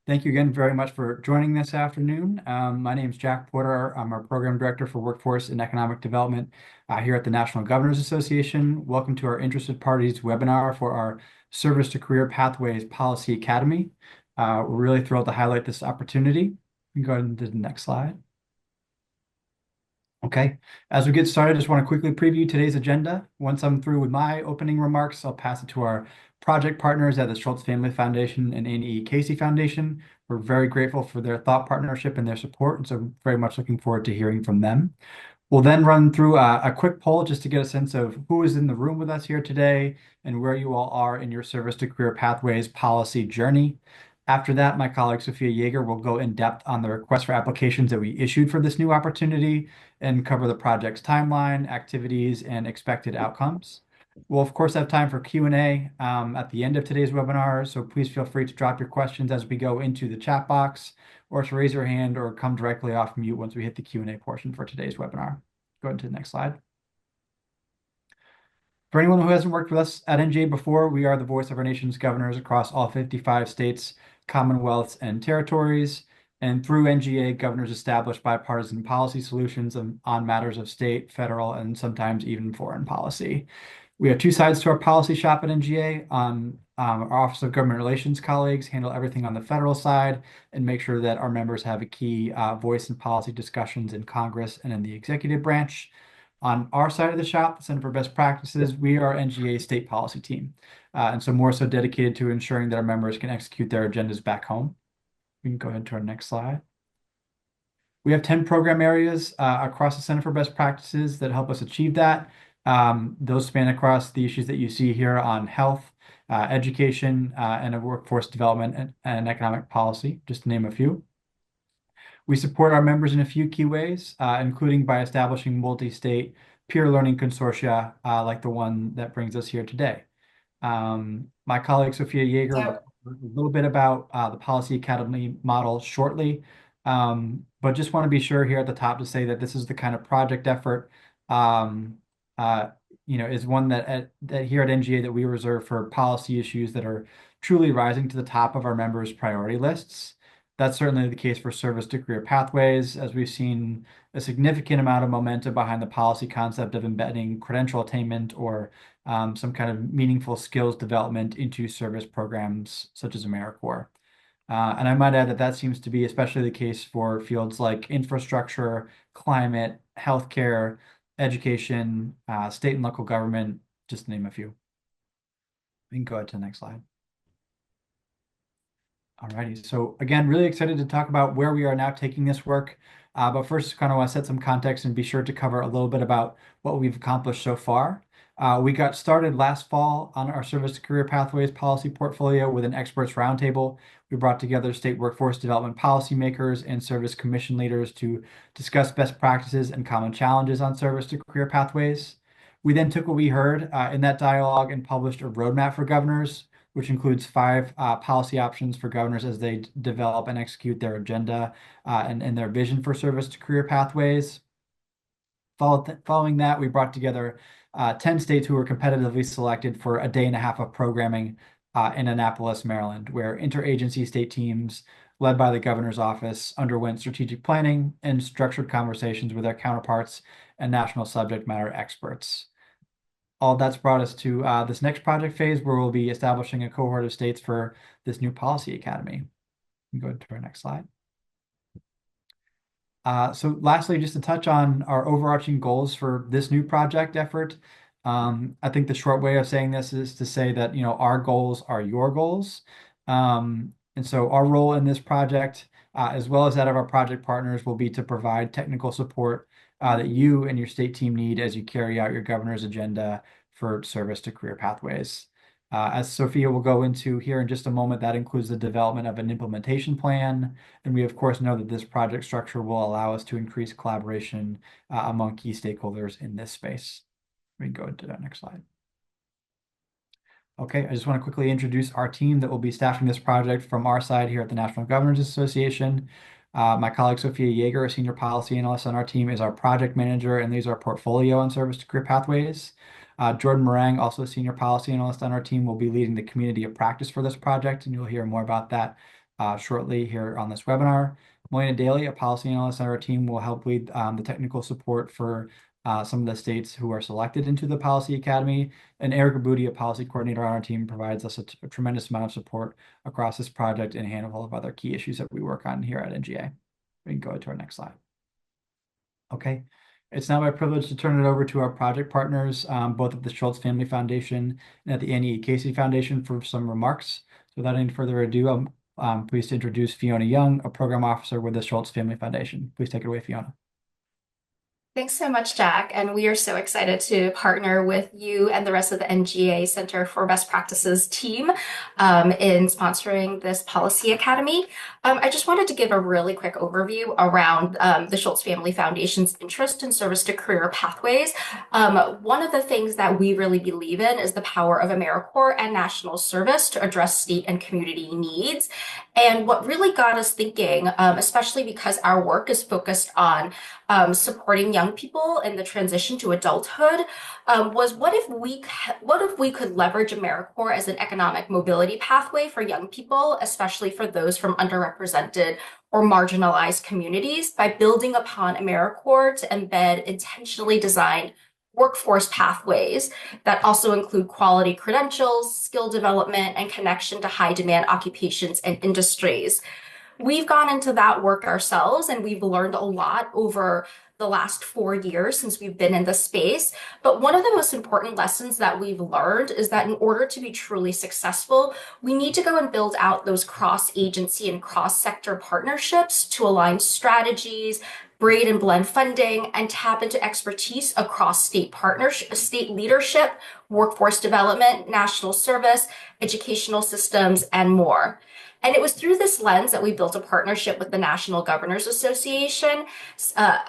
Thank you again very much for joining this afternoon. My name is Jack Porter. I'm our Program Director for Workforce and Economic Development here at the National Governors Association. Welcome to our Interested Parties webinar for our Service to Career Pathways Policy Academy. We're really thrilled to highlight this opportunity. You can go ahead and do the next slide. Okay, as we get started, I just want to quickly preview today's agenda. Once I'm through with my opening remarks, I'll pass it to our project partners at the Schultz Family Foundation and Annie E. Casey Foundation. We're very grateful for their thought partnership and their support, and so very much looking forward to hearing from them. We'll then run through a quick poll just to get a sense of who is in the room with us here today and where you all are in your Service to Career Pathways policy journey. After that, my colleague Sophia Yeager will go in depth on the request for applications that we issued for this new opportunity and cover the project's timeline, activities, and expected outcomes. We'll, of course, have time for Q&A at the end of today's webinar, so please feel free to drop your questions as we go into the chat box, or to raise your hand or come directly off mute once we hit the Q&A portion for today's webinar. Go ahead to the next slide. For anyone who hasn't worked with us at NGA before, we are the voice of our nation's governors across all 55 states, commonwealths, and territories. And through NGA, governors establish bipartisan policy solutions on matters of state, federal, and sometimes even foreign policy. We have two sides to our policy shop at NGA. Our Office of Government Relations colleagues handle everything on the federal side and make sure that our members have a key voice in policy discussions in Congress and in the executive branch. On our side of the shop, the Center for Best Practices, we are NGA's state policy team, and so more so dedicated to ensuring that our members can execute their agendas back home. We can go ahead to our next slide. We have 10 program areas across the Center for Best Practices that help us achieve that. Those span across the issues that you see here on health, education, and workforce development and economic policy, just to name a few. We support our members in a few key ways, including by establishing multi-state peer learning consortia like the one that brings us here today. My colleague Sophia Yeager will talk a little bit about the Policy Academy model shortly, but just want to be sure here at the top to say that this is the kind of project effort is one that here at NGA that we reserve for policy issues that are truly rising to the top of our members' priority lists. That's certainly the case for Service to Career Pathways, as we've seen a significant amount of momentum behind the policy concept of embedding credential attainment or some kind of meaningful skills development into service programs such as AmeriCorps. And I might add that that seems to be especially the case for fields like infrastructure, climate, healthcare, education, state and local government, just to name a few. We can go ahead to the next slide. All righty. So again, really excited to talk about where we are now taking this work. But first, kind of want to set some context and be sure to cover a little bit about what we've accomplished so far. We got started last fall on our Service to Career Pathways policy portfolio with an experts roundtable. We brought together state workforce development policymakers and service commission leaders to discuss best practices and common challenges on service to career pathways. We then took what we heard in that dialogue and published a roadmap for governors, which includes 5 policy options for governors as they develop and execute their agenda and their vision for service to career pathways. Following that, we brought together 10 states who were competitively selected for a day and a half of programming in Annapolis, Maryland, where interagency state teams led by the governor's office underwent strategic planning and structured conversations with their counterparts and national subject matter experts. All that's brought us to this next project phase where we'll be establishing a cohort of states for this new policy academy. We can go to our next slide. So lastly, just to touch on our overarching goals for this new project effort. I think the short way of saying this is to say that, our goals are your goals. And so our role in this project, as well as that of our project partners, will be to provide technical support that you and your state team need as you carry out your governor's agenda for service to career pathways. As Sophia will go into here in just a moment, that includes the development of an implementation plan. And we, of course, know that this project structure will allow us to increase collaboration among key stakeholders in this space. We can go to that next slide. Okay, I just want to quickly introduce our team that will be staffing this project from our side here at the National Governors Association. My colleague Sophia Yeager, a senior policy analyst on our team, is our project manager and leads our portfolio on service to career pathways. Jordan Morang, also a senior policy analyst on our team, will be leading the community of practice for this project, and you'll hear more about that shortly here on this webinar. Moyna Daly, a policy analyst on our team, will help lead the technical support for some of the states who are selected into the Policy Academy. And Erica Booty, a policy coordinator on our team, provides us a tremendous amount of support across this project and a handful of other key issues that we work on here at NGA. We can go to our next slide. Okay. It's now my privilege to turn it over to our project partners, both at the Schultz Family Foundation and at the Annie E. Casey Foundation, for some remarks. So without any further ado, I'm pleased to introduce Fiona Young, a program officer with the Schultz Family Foundation. Please take it away, Fiona. Thanks so much, Jack. And we are so excited to partner with you and the rest of the NGA Center for Best Practices team in sponsoring this Policy Academy. I just wanted to give a really quick overview around the Schultz Family Foundation's interest in service to career pathways. One of the things that we really believe in is the power of AmeriCorps and national service to address state and community needs. And what really got us thinking, especially because our work is focused on supporting young people in the transition to adulthood, was what if we could leverage AmeriCorps as an economic mobility pathway for young people, especially for those from underrepresented or marginalized communities, by building upon AmeriCorps to embed intentionally designed workforce pathways that also include quality credentials, skill development, and connection to high demand occupations and industries. We've gone into that work ourselves, and we've learned a lot over the last 4 years since we've been in the space. But one of the most important lessons that we've learned is that in order to be truly successful, we need to go and build out those cross-agency and cross-sector partnerships to align strategies, braid and blend funding, and tap into expertise across state partnership, state leadership, workforce development, national service, educational systems, and more. And it was through this lens that we built a partnership with the National Governors Association,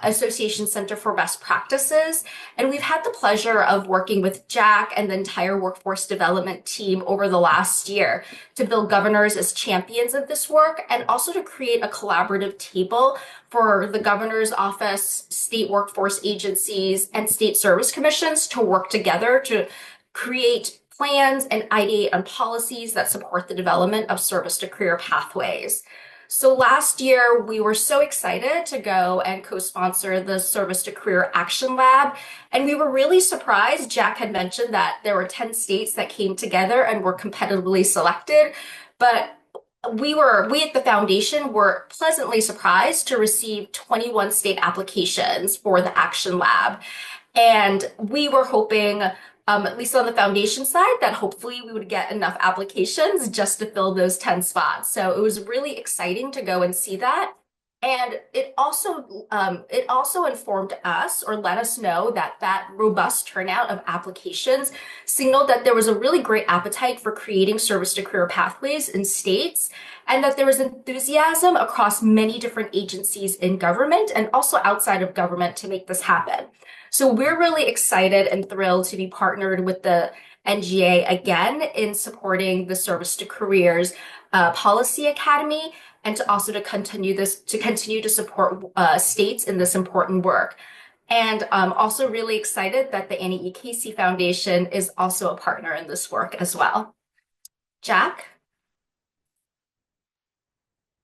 Association Center for Best Practices. And we've had the pleasure of working with Jack and the entire workforce development team over the last year to build governors as champions of this work, and also to create a collaborative table for the governor's office, state workforce agencies, and state service commissions to work together to create plans and ideate on policies that support the development of service to career pathways. So last year, we were so excited to go and co-sponsor the Service to Career Action Lab. And we were really surprised. Jack had mentioned that there were 10 states that came together and were competitively selected. But we at the foundation were pleasantly surprised to receive 21 state applications for the Action Lab. And we were hoping, at least on the foundation side, that hopefully we would get enough applications just to fill those 10 spots. So it was really exciting to go and see that. And it also informed us, or let us know, that robust turnout of applications signaled that there was a really great appetite for creating service to career pathways in states, and that there was enthusiasm across many different agencies in government and also outside of government to make this happen. So we're really excited and thrilled to be partnered with the NGA again in supporting the Service to Careers Policy Academy, and to continue to support states in this important work. And I'm also really excited that the Annie E. Casey Foundation is also a partner in this work as well. Jack?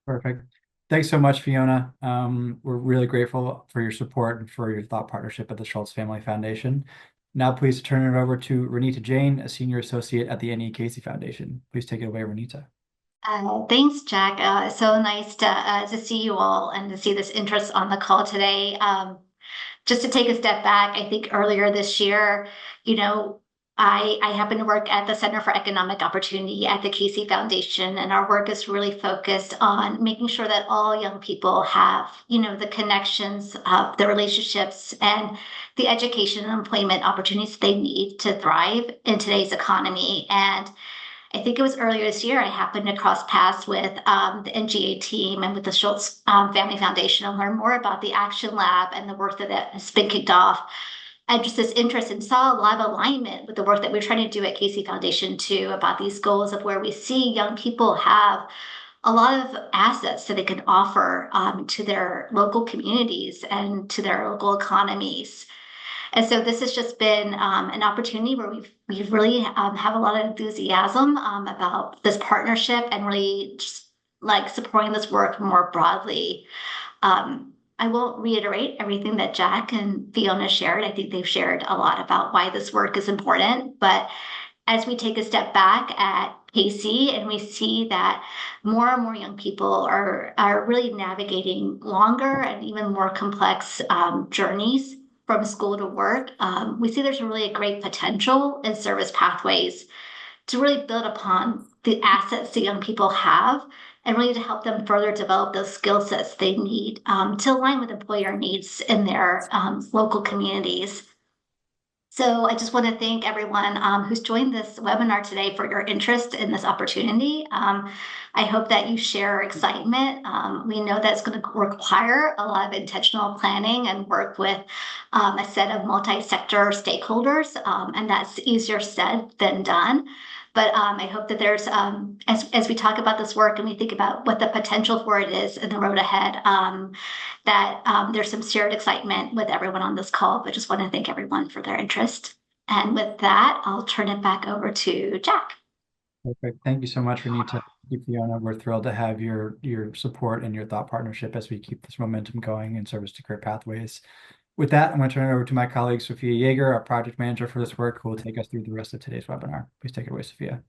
Perfect. Thanks so much, Fiona. We're really grateful for your support and for your thought partnership at the Schultz Family Foundation. Now, please turn it over to Renita Jain, a senior associate at the Annie E. Casey Foundation. Please take it away, Renita. Thanks, Jack. So nice to see you all and to see this interest on the call today. Just to take a step back, I think earlier this year, I happen to work at the Center for Economic Opportunity at the Casey Foundation, and our work is really focused on making sure that all young people have, the connections, the relationships, and the education and employment opportunities they need to thrive in today's economy. And I think it was earlier this year, I happened to cross paths with the NGA team and with the Schultz Family Foundation and learn more about the Action Lab and the work that has been kicked off. And just this interest, and saw a lot of alignment with the work that we're trying to do at Casey Foundation too, about these goals of where we see young people have a lot of assets that they can offer to their local communities and to their local economies. And so this has just been an opportunity where we've really have a lot of enthusiasm about this partnership, and really just like supporting this work more broadly. I won't reiterate everything that Jack and Fiona shared. I think they've shared a lot about why this work is important. But as we take a step back at Casey and we see that more and more young people are really navigating longer and even more complex journeys from school to work, we see there's really a great potential in service pathways to really build upon the assets that young people have and really to help them further develop those skill sets they need to align with employer needs in their local communities. So I just want to thank everyone who's joined this webinar today for your interest in this opportunity. I hope that you share our excitement. We know that's going to require a lot of intentional planning and work with a set of multi-sector stakeholders, and that's easier said than done. But I hope that there's, as we talk about this work and we think about what the potential for it is in the road ahead, that there's some shared excitement with everyone on this call. But just want to thank everyone for their interest. And with that, I'll turn it back over to Jack. Perfect. Thank you so much, Renita. Fiona, we're thrilled to have your support and your thought partnership as we keep this momentum going in service to career pathways. With that, I'm going to turn it over to my colleague, Sophia Yeager, our project manager for this work, who will take us through the rest of today's webinar. Please take it away, Sophia.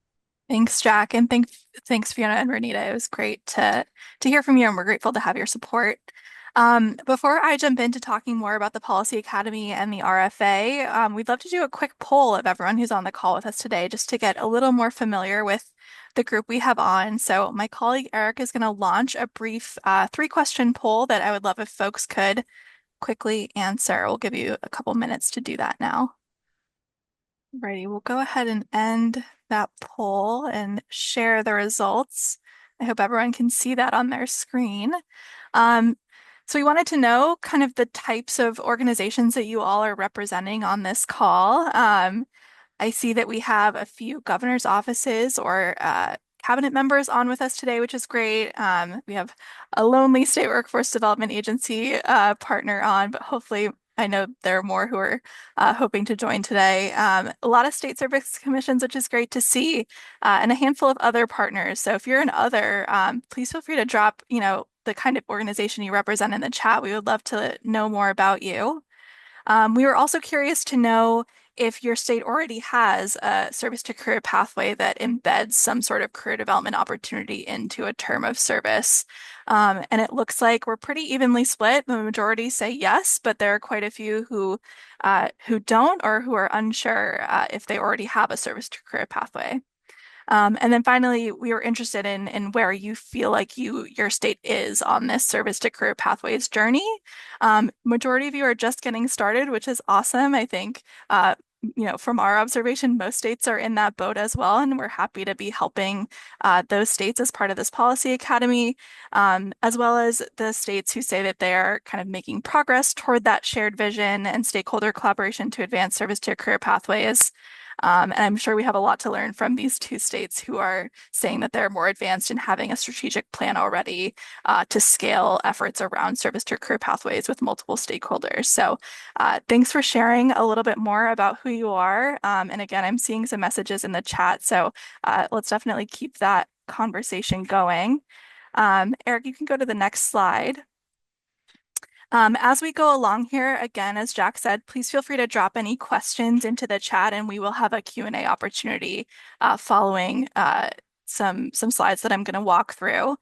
Thanks, Jack, and thanks, Fiona and Renita. It was great to hear from you, and we're grateful to have your support. Before I jump into talking more about the Policy Academy and the RFA, we'd love to do a quick poll of everyone who's on the call with us today, just to get a little more familiar with the group we have on. So my colleague Eric is going to launch a brief 3-question poll that I would love if folks could quickly answer. We'll give you a couple minutes to do that now. Alrighty, we'll go ahead and end that poll and share the results. I hope everyone can see that on their screen. So we wanted to know kind of the types of organizations that you all are representing on this call. I see that we have a few governor's offices or cabinet members on with us today, which is great. We have a lonely state workforce development agency partner on, but hopefully I know there are more who are hoping to join today. A lot of state service commissions, which is great to see, and a handful of other partners. So if you're an other, please feel free to drop, the kind of organization you represent in the chat. We would love to know more about you. We were also curious to know if your state already has a service to career pathway that embeds some sort of career development opportunity into a term of service. And it looks like we're pretty evenly split. The majority say yes, but there are quite a few who don't or who are unsure if they already have a service to career pathway. And then finally, we were interested in where you feel like your state is on this service to career pathways journey. Majority of you are just getting started, which is awesome. I think, from our observation, most states are in that boat as well, and we're happy to be helping those states as part of this Policy Academy, as well as the states who say that they're kind of making progress toward that shared vision and stakeholder collaboration to advance service to career pathways. And I'm sure we have a lot to learn from these 2 states who are saying that they're more advanced in having a strategic plan already to scale efforts around service to career pathways with multiple stakeholders. So thanks for sharing a little bit more about who you are. And again, I'm seeing some messages in the chat, so let's definitely keep that conversation going. Eric, you can go to the next slide. As we go along here, again, as Jack said, please feel free to drop any questions into the chat, and we will have a Q&A opportunity following some slides that I'm going to walk through.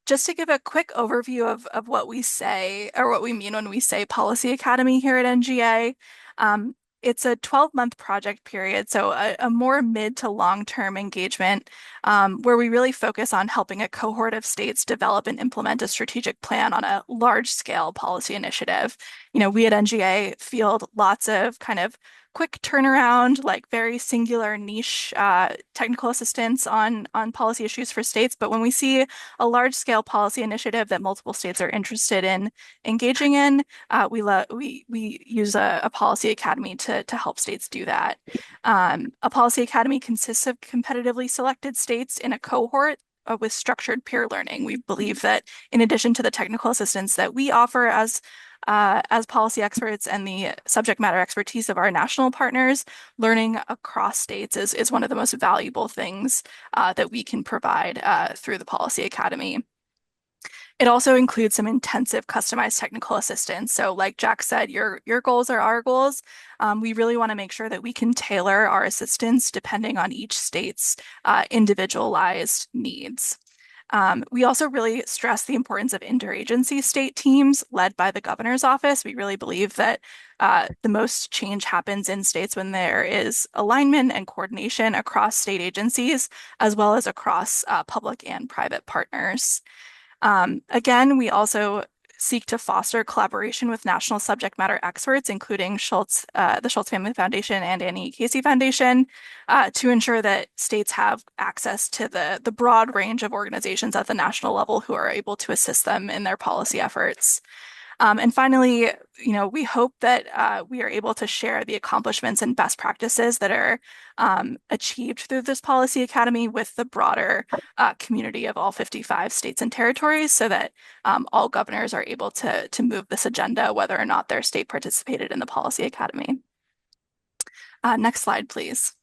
Just to give a quick overview of what we say or what we mean when we say Policy Academy here at NGA. It's a 12-month project period, so a more mid to long-term engagement where we really focus on helping a cohort of states develop and implement a strategic plan on a large-scale policy initiative. We at NGA field lots of kind of quick turnaround, like very singular niche technical assistance on policy issues for states. But when we see a large scale policy initiative that multiple states are interested in engaging in, we use a policy academy to help states do that. A policy academy consists of competitively selected states in a cohort with structured peer learning. We believe that in addition to the technical assistance that we offer as as policy experts and the subject matter expertise of our national partners, learning across states is one of the most valuable things that we can provide through the Policy Academy. It also includes some intensive customized technical assistance. So like Jack said, your goals are our goals. We really want to make sure that we can tailor our assistance depending on each state's individualized needs. We also really stress the importance of interagency state teams led by the governor's office. We really believe that the most change happens in states when there is alignment and coordination across state agencies, as well as across public and private partners. Again, we also seek to foster collaboration with national subject matter experts, including the Schultz Family Foundation and Annie Casey Foundation, to ensure that states have access to the broad range of organizations at the national level who are able to assist them in their policy efforts. And finally, we hope that we are able to share the accomplishments and best practices that are achieved through this Policy Academy with the broader community of all 55 states and territories so that all governors are able to move this agenda, whether or not their state participated in the Policy Academy. Next slide, please.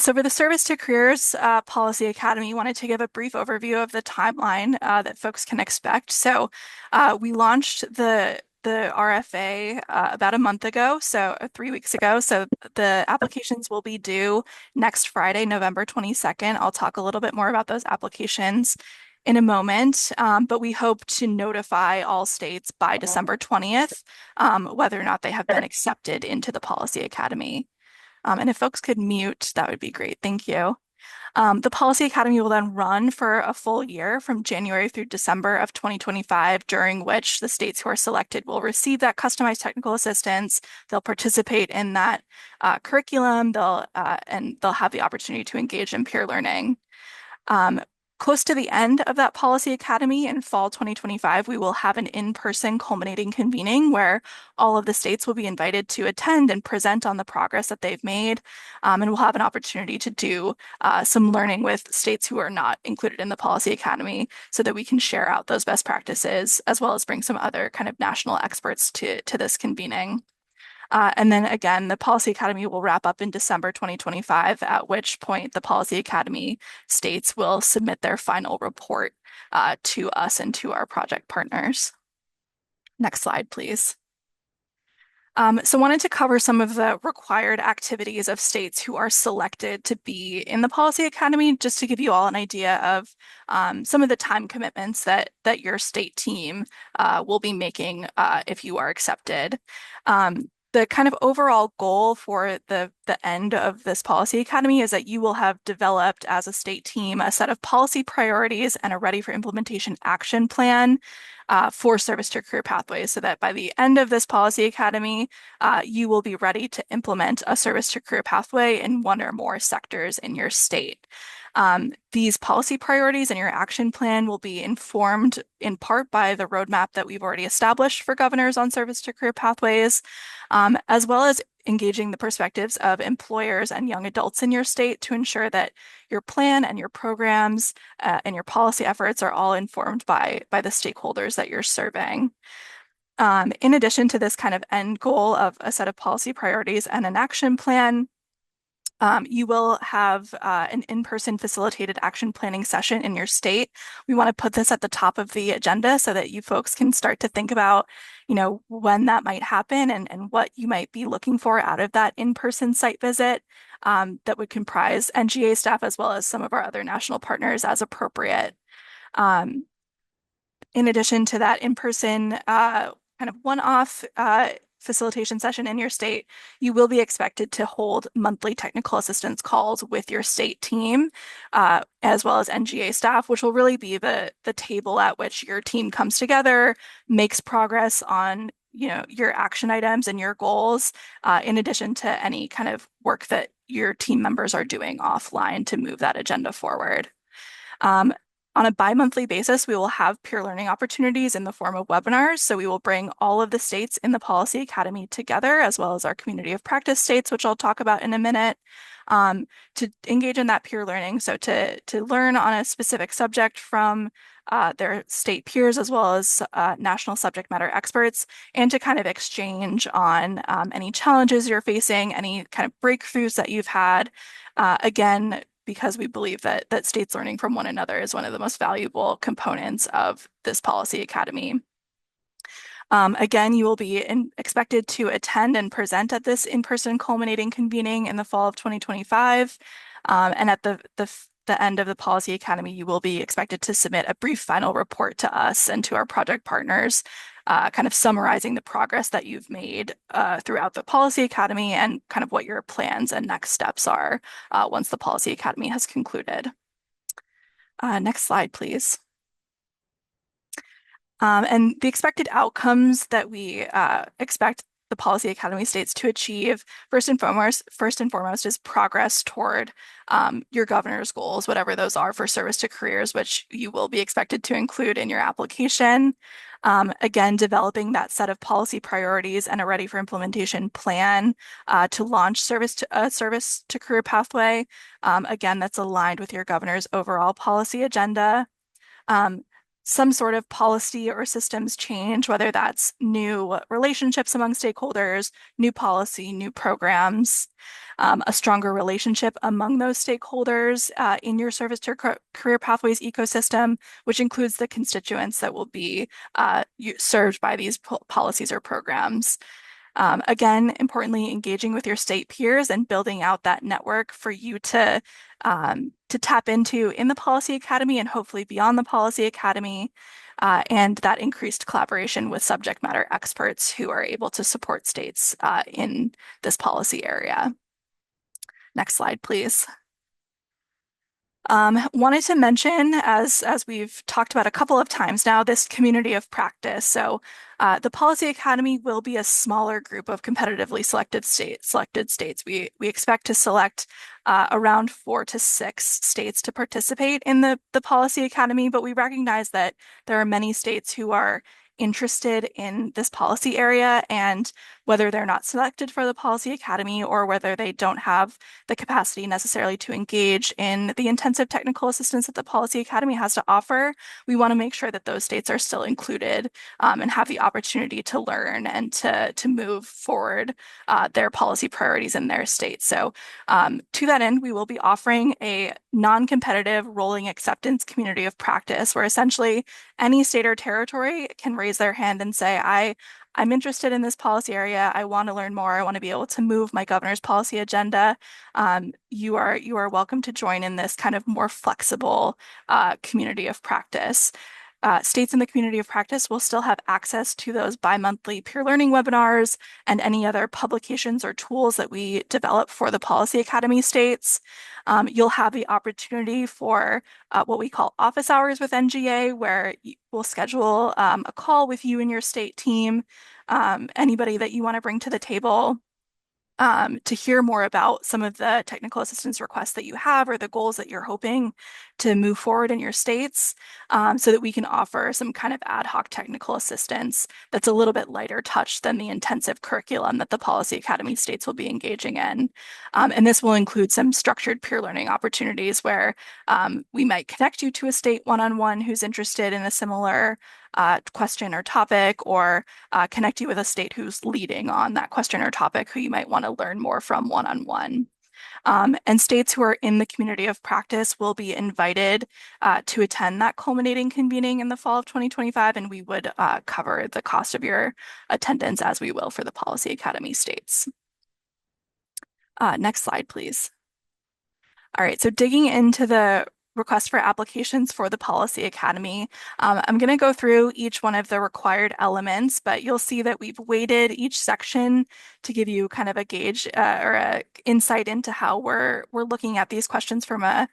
So for the Service to Careers Policy Academy, wanted to give a brief overview of the timeline that folks can expect. So we launched the RFA about a month ago, so 3 weeks ago. So the applications will be due next Friday, November 22nd. I'll talk a little bit more about those applications in a moment, but we hope to notify all states by December 20th whether or not they have been accepted into the Policy Academy. And if folks could mute, that would be great. Thank you. The Policy Academy will then run for a full year from January through December of 2025, during which the states who are selected will receive that customized technical assistance. They'll participate in that curriculum. And they'll have the opportunity to engage in peer learning. Close to the end of that Policy Academy in fall 2025, we will have an in-person culminating convening where all of the states will be invited to attend and present on the progress that they've made. And we'll have an opportunity to do some learning with states who are not included in the Policy Academy so that we can share out those best practices, as well as bring some other kind of national experts to this convening. And then again, the Policy Academy will wrap up in December 2025, at which point the Policy Academy states will submit their final report to us and to our project partners. Next slide, please. So wanted to cover some of the required activities of states who are selected to be in the Policy Academy, just to give you all an idea of some of the time commitments that your state team will be making if you are accepted. The kind of overall goal for the end of this Policy Academy is that you will have developed as a state team a set of policy priorities and a ready for implementation action plan for service to career pathways, so that by the end of this Policy Academy, you will be ready to implement a service to career pathway in one or more sectors in your state. These policy priorities and your action plan will be informed in part by the roadmap that we've already established for governors on service to career pathways, as well as engaging the perspectives of employers and young adults in your state to ensure that your plan and your programs and your policy efforts are all informed by the stakeholders that you're serving. In addition to this kind of end goal of a set of policy priorities and an action plan, you will have an in-person facilitated action planning session in your state. We want to put this at the top of the agenda so that you folks can start to think about, when that might happen and what you might be looking for out of that in-person site visit that would comprise NGA staff as well as some of our other national partners as appropriate. In addition to that in-person kind of one-off facilitation session in your state, you will be expected to hold monthly technical assistance calls with your state team, as well as NGA staff, which will really be the table at which your team comes together, makes progress on your action items and your goals, in addition to any kind of work that your team members are doing offline to move that agenda forward. On a bi-monthly basis, we will have peer learning opportunities in the form of webinars. So we will bring all of the states in the Policy Academy together, as well as our community of practice states, which I'll talk about in a minute, to engage in that peer learning. So to learn on a specific subject from their state peers, as well as national subject matter experts, and to kind of exchange on any challenges you're facing, any kind of breakthroughs that you've had. Again, because we believe that states learning from one another is one of the most valuable components of this Policy Academy. Again, you will be expected to attend and present at this in-person culminating convening in the fall of 2025. And at the end of the Policy Academy, you will be expected to submit a brief final report to us and to our project partners, kind of summarizing the progress that you've made throughout the Policy Academy and kind of what your plans and next steps are once the Policy Academy has concluded. Next slide, please. And the expected outcomes that we expect the Policy Academy states to achieve, first and foremost is progress toward your governor's goals, whatever those are for service to careers, which you will be expected to include in your application. Again, developing that set of policy priorities and a ready for implementation plan to launch service to career pathway. Again, that's aligned with your governor's overall policy agenda. Some sort of policy or systems change, whether that's new relationships among stakeholders, new policy, new programs, a stronger relationship among those stakeholders in your service to career pathways ecosystem, which includes the constituents that will be served by these policies or programs. Again, importantly, engaging with your state peers and building out that network for you to tap into in the Policy Academy and hopefully beyond the Policy Academy, and that increased collaboration with subject matter experts who are able to support states in this policy area. Next slide, please. Wanted to mention, as we've talked about a couple of times now, this community of practice. So the Policy Academy will be a smaller group of competitively selected states. We expect to select around 4 to 6 states to participate in the Policy Academy, but we recognize that there are many states who are interested in this policy area, and whether they're not selected for the Policy Academy or whether they don't have the capacity necessarily to engage in the intensive technical assistance that the Policy Academy has to offer, we want to make sure that those states are still included and have the opportunity to learn and to move forward their policy priorities in their state. So to that end, we will be offering a non-competitive rolling acceptance community of practice where essentially any state or territory can raise their hand and say, I'm interested in this policy area. I want to learn more. I want to be able to move my governor's policy agenda. You are welcome to join in this kind of more flexible community of practice. States in the community of practice will still have access to those bi-monthly peer learning webinars and any other publications or tools that we develop for the Policy Academy states. You'll have the opportunity for what we call office hours with NGA, where we'll schedule a call with you and your state team, anybody that you want to bring to the table, to hear more about some of the technical assistance requests that you have or the goals that you're hoping to move forward in your states, so that we can offer some kind of ad hoc technical assistance that's a little bit lighter touch than the intensive curriculum that the Policy Academy states will be engaging in. And this will include some structured peer learning opportunities where we might connect you to a state one-on-one who's interested in a similar question or topic, or connect you with a state who's leading on that question or topic who you might want to learn more from one-on-one. And states who are in the community of practice will be invited to attend that culminating convening in the fall of 2025, and we would cover the cost of your attendance as we will for the Policy Academy states. Next slide, please. All right, so digging into the request for applications for the Policy Academy. I'm going to go through each one of the required elements, but you'll see that we've weighted each section to give you kind of a gauge or a insight into how we're looking at these questions from a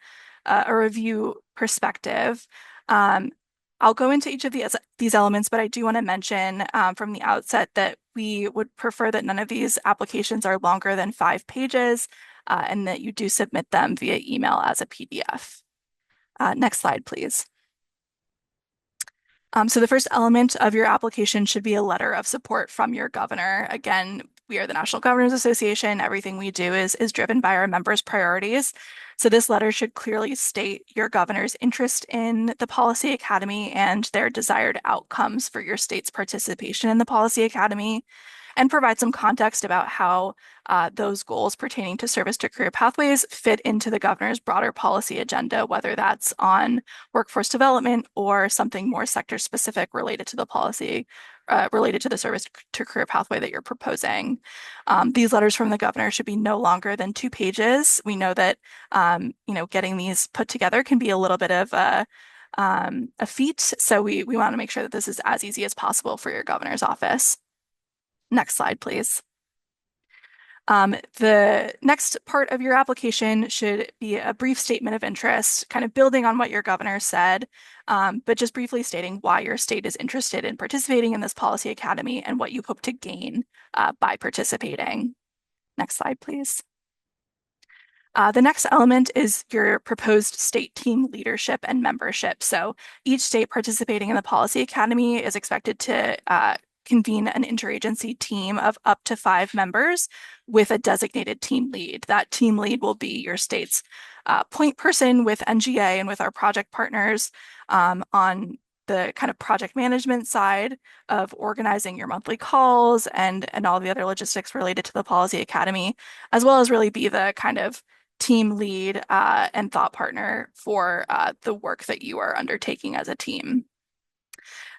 review perspective. I'll go into each of these elements, but I do want to mention from the outset that we would prefer that none of these applications are longer than 5 pages and that you do submit them via email as a PDF. Next slide, please. So the first element of your application should be a letter of support from your governor. Again, we are the National Governors Association. Everything we do is driven by our members' priorities. So this letter should clearly state your governor's interest in the Policy Academy and their desired outcomes for your state's participation in the Policy Academy, and provide some context about how those goals pertaining to service to career pathways fit into the governor's broader policy agenda, whether that's on workforce development or something more sector specific related to the policy, related to the service to career pathway that you're proposing. These letters from the governor should be no longer than 2 pages. We know that getting these put together can be a little bit of a feat, so we want to make sure that this is as easy as possible for your governor's office. Next slide, please. The next part of your application should be a brief statement of interest, kind of building on what your governor said, but just briefly stating why your state is interested in participating in this policy academy and what you hope to gain by participating. Next slide, please. The next element is your proposed state team leadership and membership. So each state participating in the Policy Academy is expected to convene an interagency team of up to 5 members with a designated team lead. That team lead will be your state's point person with NGA and with our project partners on the kind of project management side of organizing your monthly calls and all the other logistics related to the Policy Academy, as well as really be the kind of team lead and thought partner for the work that you are undertaking as a team.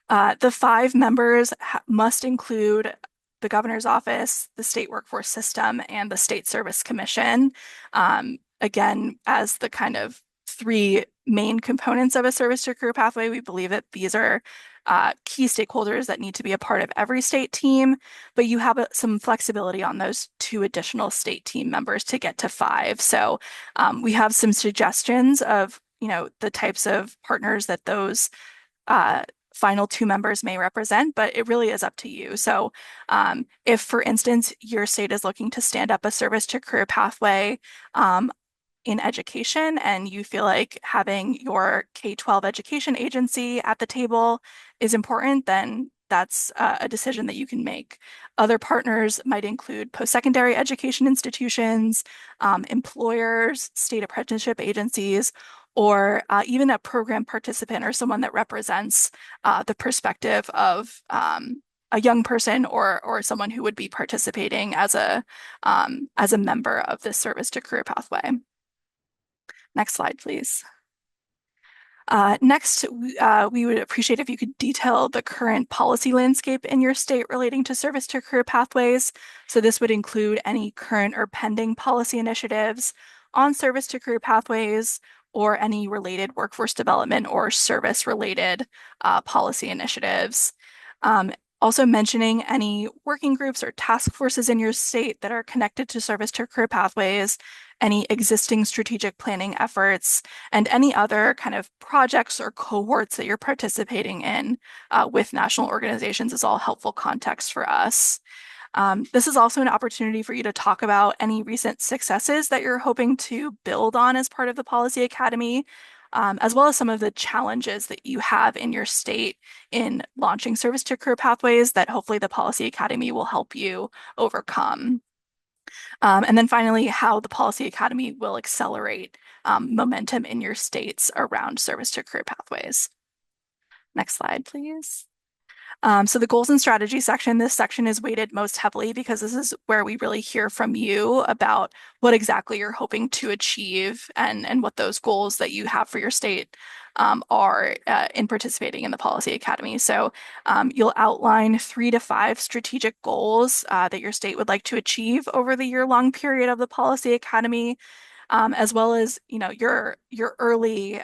The 5 members must include the governor's office, the state workforce system, and the State Service Commission. Again, as the kind of 3 main components of a service to career pathway, we believe that these are key stakeholders that need to be a part of every state team, but you have some flexibility on those 2 additional state team members to get to 5. So we have some suggestions of the types of partners that those final 2 members may represent, but it really is up to you. So if, for instance, your state is looking to stand up a service to career pathway in education and you feel like having your K-12 education agency at the table is important, then that's a decision that you can make. Other partners might include post-secondary education institutions, employers, state apprenticeship agencies, or even a program participant or someone that represents the perspective of a young person or someone who would be participating as a member of this service to career pathway. Next slide, please. Next, we would appreciate if you could detail the current policy landscape in your state relating to service to career pathways. So this would include any current or pending policy initiatives on service to career pathways or any related workforce development or service-related policy initiatives. Also mentioning any working groups or task forces in your state that are connected to service to career pathways, any existing strategic planning efforts, and any other kind of projects or cohorts that you're participating in with national organizations is all helpful context for us. This is also an opportunity for you to talk about any recent successes that you're hoping to build on as part of the Policy Academy, as well as some of the challenges that you have in your state in launching service to career pathways that hopefully the Policy Academy will help you overcome. And then finally, how the Policy Academy will accelerate momentum in your states around service to career pathways. Next slide, please. So the goals and strategy section, this section is weighted most heavily because this is where we really hear from you about what exactly you're hoping to achieve and what those goals that you have for your state are in participating in the Policy Academy. So you'll outline 3 to 5 strategic goals that your state would like to achieve over the year-long period of the Policy Academy. As well as your early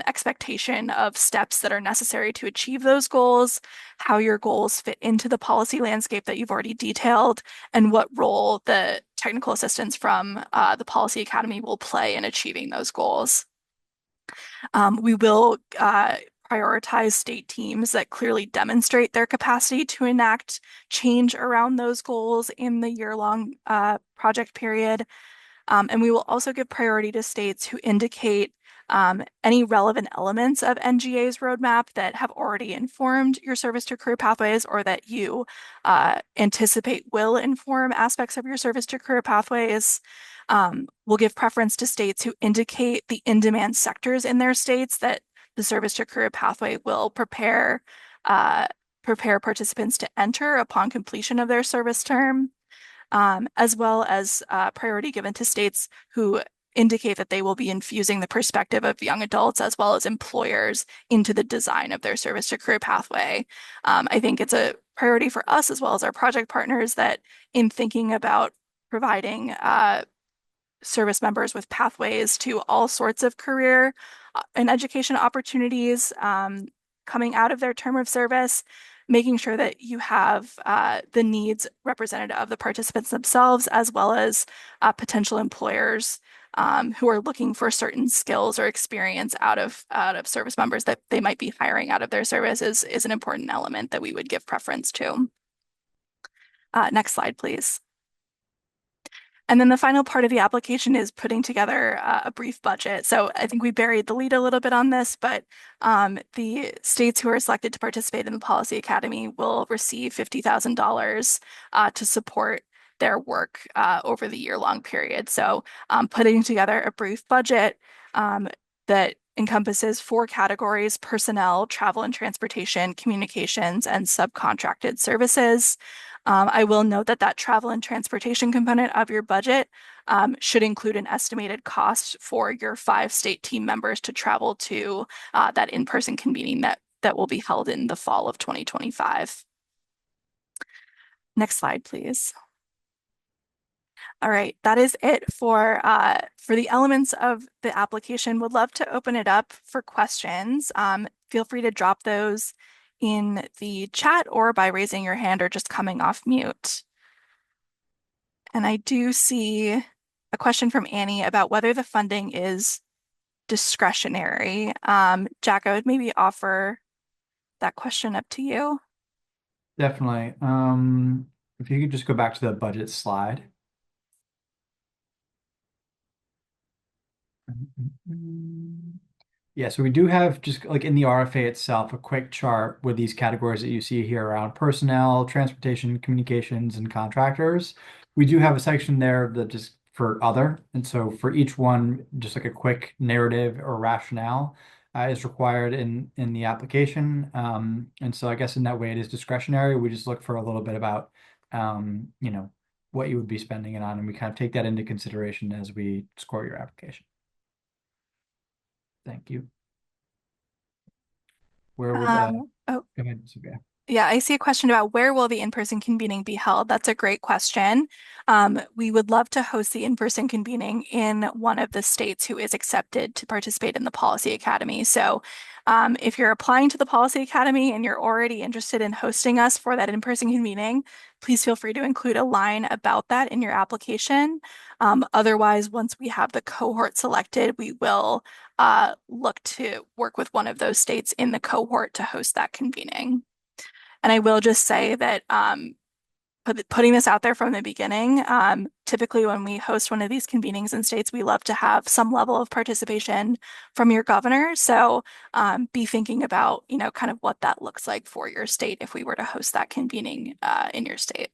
expectation of steps that are necessary to achieve those goals, how your goals fit into the policy landscape that you've already detailed, and what role the technical assistance from the Policy Academy will play in achieving those goals. We will prioritize state teams that clearly demonstrate their capacity to enact change around those goals in the year-long project period. And we will also give priority to states who indicate any relevant elements of NGA's roadmap that have already informed your service to career pathways or that you anticipate will inform aspects of your service to career pathways. We'll give preference to states who indicate the in-demand sectors in their states that the service to career pathway will prepare participants to enter upon completion of their service term, as well as priority given to states who indicate that they will be infusing the perspective of young adults as well as employers into the design of their service to career pathway. I think it's a priority for us as well as our project partners that in thinking about providing service members with pathways to all sorts of career and education opportunities coming out of their term of service, making sure that you have the needs representative of the participants themselves, as well as potential employers who are looking for certain skills or experience out of service members that they might be hiring out of their service is an important element that we would give preference to. Next slide, please. And then the final part of the application is putting together a brief budget. So I think we buried the lead a little bit on this, but the states who are selected to participate in the Policy Academy will receive $50,000 to support their work over the year-long period. So putting together a brief budget that encompasses 4 categories: personnel, travel and transportation, communications, and subcontracted services. I will note that that travel and transportation component of your budget should include an estimated cost for your 5 state team members to travel to that in-person convening that will be held in the fall of 2025. Next slide, please. All right, that is it for the elements of the application. Would love to open it up for questions. Feel free to drop those in the chat or by raising your hand or just coming off mute. And I do see a question from Annie about whether the funding is discretionary. Jack, I would maybe offer that question up to you. Definitely. If you could just go back to the budget slide. Yeah, so we do have, just like in the RFA itself, a quick chart with these categories that you see here around personnel, transportation, communications, and contractors. We do have a section there that just for other. And so for each one, just like a quick narrative or rationale is required in the application. And so I guess in that way it is discretionary. We just look for a little bit about, what you would be spending it on. And we kind of take that into consideration as we score your application. Thank you. Where would go ahead, Sophia. Yeah, I see a question about where will the in-person convening be held? That's a great question. We would love to host the in-person convening in one of the states who is accepted to participate in the Policy Academy. So if you're applying to the Policy Academy and you're already interested in hosting us for that in-person convening, please feel free to include a line about that in your application. Otherwise, once we have the cohort selected, we will look to work with one of those states in the cohort to host that convening. And I will just say that putting this out there from the beginning, typically when we host one of these convenings in states, we love to have some level of participation from your governor. So be thinking about, kind of what that looks like for your state if we were to host that convening in your state.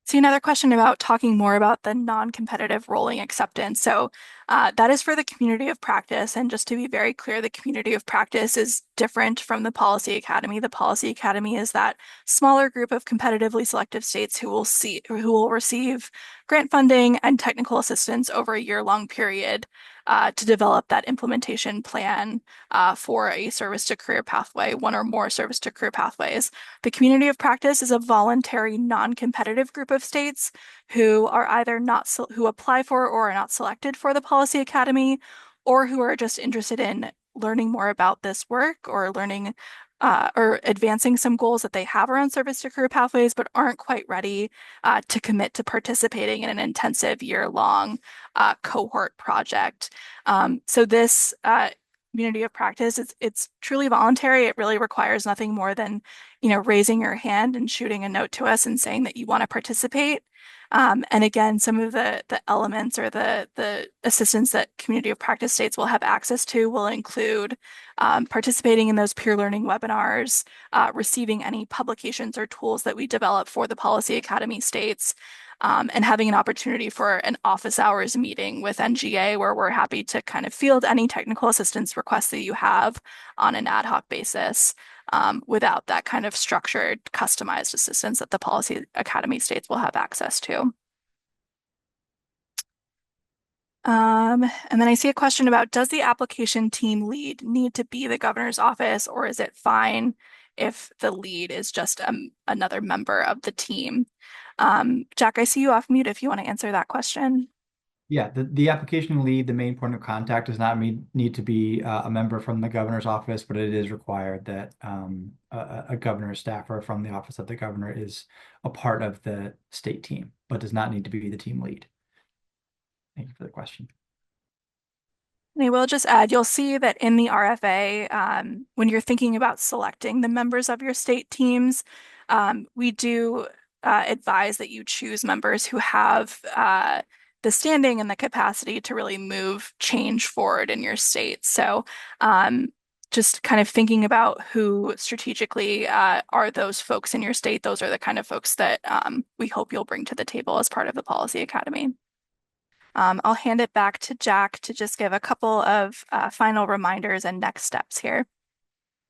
See another question about talking more about the non-competitive rolling acceptance. So that is for the community of practice. And just to be very clear, the community of practice is different from the Policy Academy. The Policy Academy is that smaller group of competitively selective states who will receive grant funding and technical assistance over a year-long period to develop that implementation plan for a service to career pathway, one or more service to career pathways. The community of practice is a voluntary non-competitive group of states who are either who apply for or are not selected for the Policy Academy, or who are just interested in learning more about this work or learning or advancing some goals that they have around service to career pathways, but aren't quite ready to commit to participating in an intensive year-long cohort project. So this community of practice, it's truly voluntary. It really requires nothing more than, raising your hand and shooting a note to us and saying that you want to participate. And again, some of the elements or the assistance that community of practice states will have access to will include participating in those peer learning webinars, receiving any publications or tools that we develop for the Policy Academy states, and having an opportunity for an office hours meeting with NGA where we're happy to kind of field any technical assistance requests that you have on an ad hoc basis, without that kind of structured, customized assistance that the Policy Academy states will have access to. And then I see a question about, does the application team lead need to be the governor's office, or is it fine if the lead is just another member of the team? Jack, I see you off mute if you want to answer that question. Yeah, the application lead, the main point of contact, does not need to be a member from the governor's office, but it is required that a governor's staffer from the office of the governor is a part of the state team, but does not need to be the team lead. Thank you for the question. And I will just add, you'll see that in the RFA, when you're thinking about selecting the members of your state teams, we do advise that you choose members who have the standing and the capacity to really move change forward in your state. So just kind of thinking about who strategically are those folks in your state. Those are the kind of folks that we hope you'll bring to the table as part of the Policy Academy. I'll hand it back to Jack to just give a couple of final reminders and next steps here.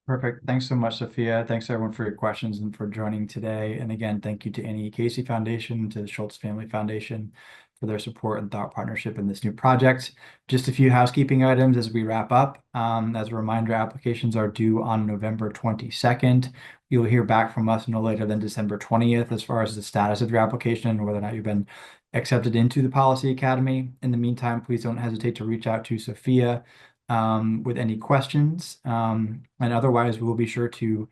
Perfect. Thanks so much, Sophia. Thanks everyone for your questions and for joining today. And again, thank you to Annie Casey Foundation, to the Schultz Family Foundation for their support and thought partnership in this new project. Just a few housekeeping items as we wrap up. As a reminder, applications are due on November 22nd. You'll hear back from us no later than December 20th as far as the status of your application and whether or not you've been accepted into the Policy Academy. In the meantime, please don't hesitate to reach out to Sophia with any questions. And otherwise, we will be sure to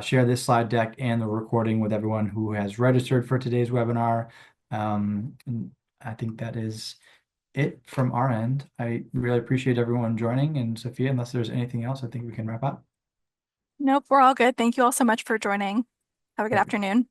share this slide deck and the recording with everyone who has registered for today's webinar. And I think that is it from our end. I really appreciate everyone joining. And Sophia, unless there's anything else, I think we can wrap up. Nope, we're all good. Thank you all so much for joining. Have a good afternoon.